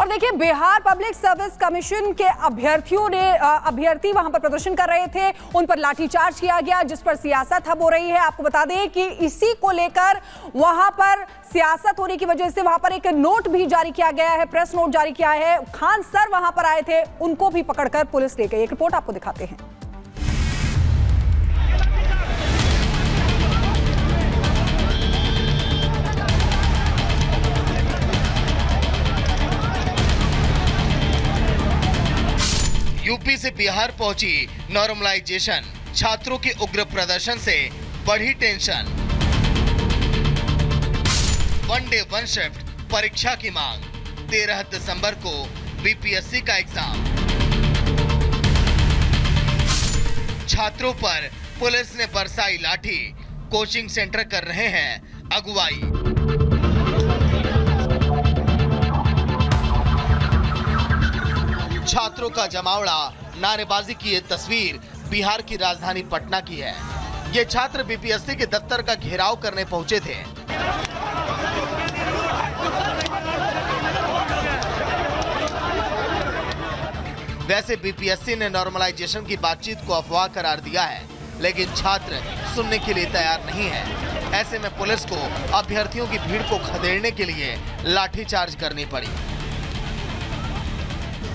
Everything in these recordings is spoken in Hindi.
और देखिए, बिहार पब्लिक सर्विस कमीशन के अभ्यर्थी वहां पर प्रदर्शन कर रहे थे, उन पर लाठीचार्ज किया गया, जिस पर सियासत अब हो रही है। आपको बता दें कि इसी को लेकर वहां पर सियासत होने की वजह से वहां पर एक नोट भी जारी किया गया है, प्रेस नोट जारी किया है। खान सर वहां पर आए थे, उनको भी पकड़कर पुलिस ले गई। एक रिपोर्ट आपको दिखाते हैं। यूपी से बिहार पहुंची नॉर्मलाइजेशन, छात्रों के उग्र प्रदर्शन से बढ़ी tension. One day one shift परीक्षा की मांग, 13 दिसंबर को बीपीएससी का एग्जाम। छात्रों पर पुलिस ने बरसाई लाठी, कोचिंग सेंटर कर रहे हैं अगुवाई। छात्रों का जमावड़ा, नारेबाजी की ये तस्वीर बिहार की राजधानी पटना की है। ये छात्र बीपीएससी के दफ्तर का घेराव करने पहुंचे थे। वैसे बीपीएससी ने नॉर्मलाइजेशन की बातचीत को अफवाह करार दिया है, लेकिन छात्र सुनने के लिए तैयार नहीं है। ऐसे में पुलिस को अभ्यर्थियों की भीड़ को खदेड़ने के लिए लाठीचार्ज करनी पड़ी।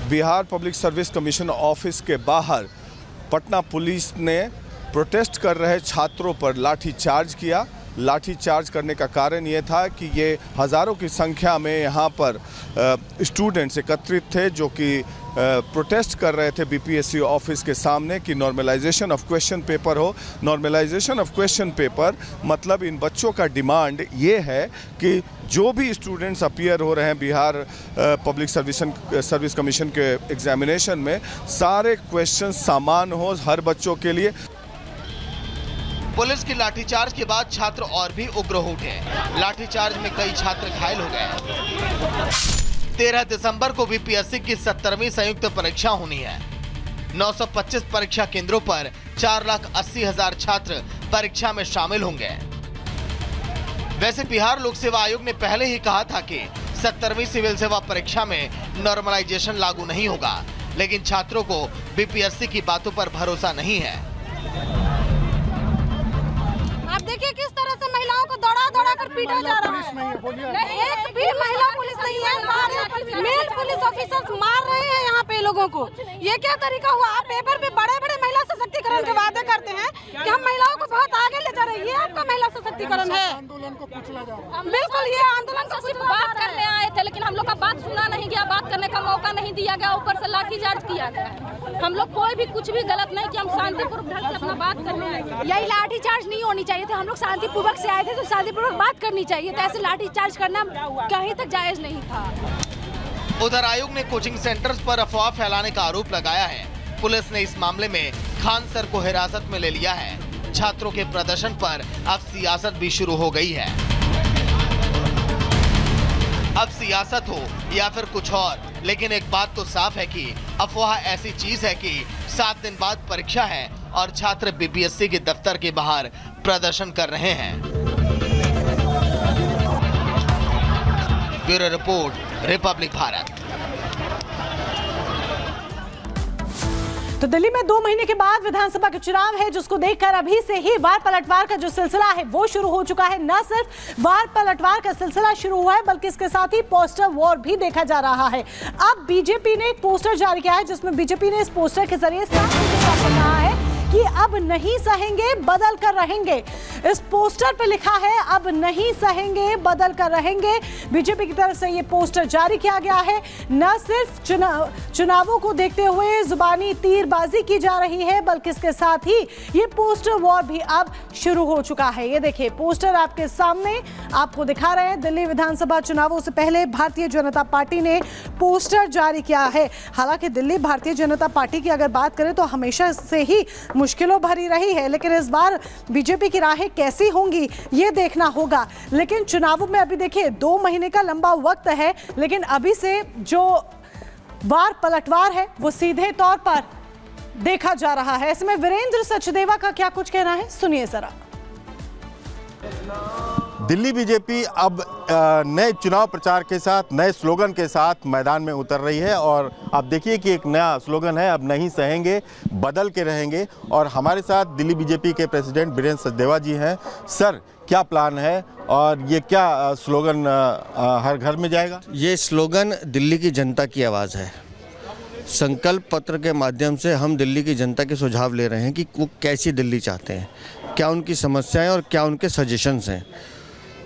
Bihar public service commission office के बाहर पटना पुलिस ने प्रोटेस्ट कर रहे छात्रों पर लाठीचार्ज किया। लाठीचार्ज करने का कारण ये था कि ये हज़ारों की संख्या में यहाँ पर स्टूडेंट्स एकत्रित थे, जो कि प्रोटेस्ट कर रहे थे बीपीएससी ऑफिस के सामने कि नॉर्मलाइजेशन ऑफ क्वेश्चन पेपर हो। नॉर्मलाइजेशन ऑफ क्वेश्चन पेपर मतलब इन बच्चों का डिमांड ये है कि जो भी स्टूडेंट्स अपीयर हो रहे हैं बिहार पब्लिक सर्विस कमीशन के एग्जामिनेशन में, सारे क्वेश्चन समान हो हर बच्चों के लिए। पुलिस की लाठीचार्ज के बाद छात्र और भी उग्र हो उठे। लाठीचार्ज में कई छात्र घायल हो गए। 13 दिसंबर को बीपीएससी की 70वीं संयुक्त परीक्षा होनी है। 925 परीक्षा केंद्रों पर 4,80,000 छात्र परीक्षा में शामिल होंगे। वैसे बिहार लोक सेवा आयोग ने पहले ही कहा था कि 70वीं सिविल सेवा परीक्षा में नॉर्मलाइजेशन लागू नहीं होगा, लेकिन छात्रों को बीपीएससी की बातों पर भरोसा नहीं है। आप देखिए किस तरह से महिलाओं को दौड़ा कर पीटा जा रहा है। एक भी महिला पुलिस नहीं है, सारे मेल पुलिस ऑफिसर्स मार रहे हैं यहाँ पे लोगों को। ये क्या तरीका हुआ? आप पेपर पे बड़े बड़े महिला सशक्तिकरण के वादे करते हैं कि हम महिलाओं को बहुत आगे ले जा रहे हैं। ये आपका महिला सशक्तिकरण है? बिल्कुल, ये आंदोलन को सिर्फ बात करने आए थे, लेकिन हम लोग का बात सुना नहीं गया, बात करने का मौका नहीं दिया गया, ऊपर से लाठीचार्ज किया गया। हम लोग कोई भी कुछ भी गलत नहीं कि हम शांतिपूर्वक ढंग से अपना बात करने आए। यही लाठीचार्ज नहीं होनी चाहिए थे। हम लोग शांतिपूर्वक से आए थे, तो शांतिपूर्वक बात करनी चाहिए। तो ऐसे लाठीचार्ज करना कहीं तक जायज नहीं था। उधर आयोग ने कोचिंग सेंटर्स पर अफवाह फैलाने का आरोप लगाया है। पुलिस ने इस मामले में खान सर को हिरासत में ले लिया है। छात्रों के प्रदर्शन पर अब सियासत भी शुरू हो गई है। अब सियासत हो या फिर कुछ और, लेकिन एक बात तो साफ है कि अफवाह ऐसी चीज है कि 7 दिन बाद परीक्षा है और छात्र बीपीएससी के दफ्तर के बाहर प्रदर्शन कर रहे हैं। Bureau report, Republic Bharat. तो दिल्ली में 2 महीने के बाद विधानसभा के चुनाव है, जिसको देखकर अभी से ही वार पलटवार का जो सिलसिला है वो शुरू हो चुका है। न सिर्फ वार पलटवार का सिलसिला शुरू हुआ है, बल्कि इसके साथ ही पोस्टर वॉर भी देखा जा रहा है। अब बीजेपी ने एक पोस्टर जारी किया है, जिसमें बीजेपी ने इस पोस्टर के जरिए साफ कहा है कि अब नहीं सहेंगे, बदल कर रहेंगे। इस पोस्टर पे लिखा है, अब नहीं सहेंगे, बदल कर रहेंगे। बीजेपी की तरफ से ये पोस्टर जारी किया गया है। न सिर्फ चुनावों को देखते हुए जुबानी तीरबाजी की जा रही है, बल्कि इसके साथ ही ये पोस्टर वॉर भी अब शुरू हो चुका है। ये देखिए, पोस्टर आपके सामने आपको दिखा रहे हैं। दिल्ली विधानसभा चुनावों से पहले भारतीय जनता पार्टी ने पोस्टर जारी किया है। हालांकि दिल्ली भारतीय जनता पार्टी की अगर बात करें तो हमेशा से ही मुश्किलों भरी रही है, लेकिन इस बार बीजेपी की राहें कैसी होंगी ये देखना होगा। लेकिन चुनावों में अभी देखिए 2 महीने का लंबा वक्त है, लेकिन अभी से जो वार पलटवार है वो सीधे तौर पर देखा जा रहा है। इसमें वीरेंद्र सचदेवा का क्या कुछ कहना है, सुनिए जरा। दिल्ली बीजेपी अब नए चुनाव प्रचार के साथ, नए स्लोगन के साथ मैदान में उतर रही है और आप देखिए कि एक नया स्लोगन है, अब नहीं सहेंगे, बदल के रहेंगे। और हमारे साथ दिल्ली बीजेपी के प्रेसिडेंट बीरेंद्र सचदेवा जी हैं। सर, क्या प्लान है और ये क्या स्लोगन हर घर में जाएगा? ये स्लोगन दिल्ली की जनता की आवाज़ है। संकल्प पत्र के माध्यम से हम दिल्ली की जनता के सुझाव ले रहे हैं कि वो कैसी दिल्ली चाहते हैं, क्या उनकी समस्याएं और क्या उनके सजेशंस हैं।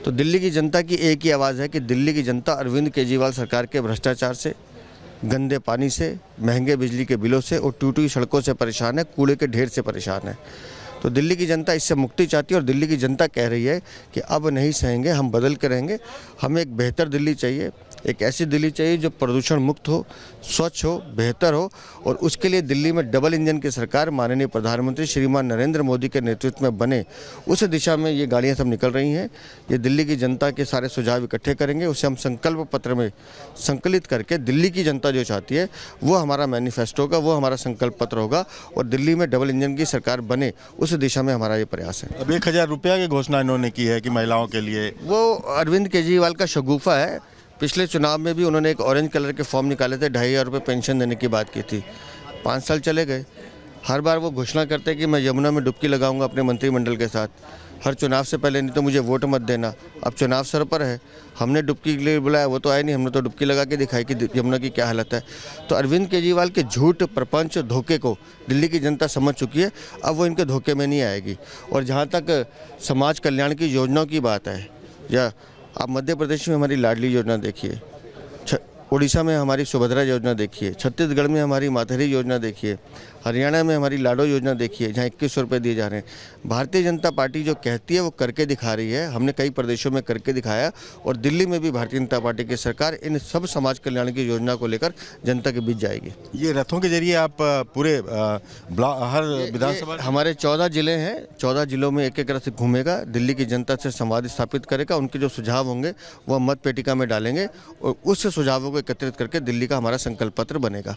तो दिल्ली की जनता की एक ही आवाज़ है कि दिल्ली की जनता अरविंद केजरीवाल सरकार के भ्रष्टाचार से, गंदे पानी से, महंगे बिजली के बिलों से और टूटी सड़कों से परेशान है, कूड़े के ढेर से परेशान है। तो दिल्ली की जनता इससे मुक्ति चाहती है और दिल्ली की जनता कह रही है कि अब नहीं सहेंगे, हम बदल के रहेंगे। हमें एक बेहतर दिल्ली चाहिए, एक ऐसी दिल्ली चाहिए जो प्रदूषण मुक्त हो, स्वच्छ हो, बेहतर हो। और उसके लिए दिल्ली में डबल इंजन की सरकार माननीय प्रधानमंत्री श्रीमान नरेंद्र मोदी के नेतृत्व में बने, उस दिशा में ये गाड़ियाँ सब निकल रही हैं। ये दिल्ली की जनता के सारे सुझाव इकट्ठे करेंगे, उसे हम संकल्प पत्र में संकलित करके दिल्ली की जनता जो चाहती है वो हमारा मैनिफेस्टो होगा, वो हमारा संकल्प पत्र होगा और दिल्ली में डबल इंजन की सरकार बने, उस दिशा में हमारा ये प्रयास है। अब 1000 रुपया की घोषणा इन्होंने की है कि महिलाओं के लिए। वो अरविंद केजरीवाल का शगुफा है। पिछले चुनाव में भी उन्होंने एक ऑरेंज कलर के फॉर्म निकाले थे, 2500 रुपये पेंशन देने की बात की थी। 5 साल चले गए, हर बार वो घोषणा करते हैं कि मैं यमुना में डुबकी लगाऊंगा अपने मंत्रिमंडल के साथ, हर चुनाव से पहले, नहीं तो मुझे वोट मत देना। अब चुनाव सर पर है, हमने डुबकी के लिए बुलाया, वो तो आए नहीं, हमने तो डुबकी लगा के दिखाई कि यमुना की क्या हालत है। तो अरविंद केजरीवाल के झूठ, प्रपंच, धोखे को दिल्ली की जनता समझ चुकी है, अब वो इनके धोखे में नहीं आएगी। और जहाँ तक समाज कल्याण की योजनाओं की बात है, या आप मध्य प्रदेश में हमारी लाडली योजना देखिए, उड़ीसा में हमारी सुभद्रा योजना देखिए, छत्तीसगढ़ में हमारी माथेरी योजना देखिए, हरियाणा में हमारी लाडो योजना देखिए, जहाँ 2100 रुपये दिए जा रहे हैं। भारतीय जनता पार्टी जो कहती है वो करके दिखा रही है। हमने कई प्रदेशों में करके दिखाया और दिल्ली में भी भारतीय जनता पार्टी की सरकार इन सब समाज कल्याण की योजना को लेकर जनता के बीच जाएगी। ये रथों के जरिए आप पूरे हर विधानसभा, हमारे 14 जिले हैं, 14 जिलों में एक एक रथ घूमेगा, दिल्ली की जनता से संवाद स्थापित करेगा, उनके जो सुझाव होंगे वह मत पेटिका में डालेंगे और उस सुझावों को एकत्रित करके दिल्ली का हमारा संकल्प पत्र बनेगा।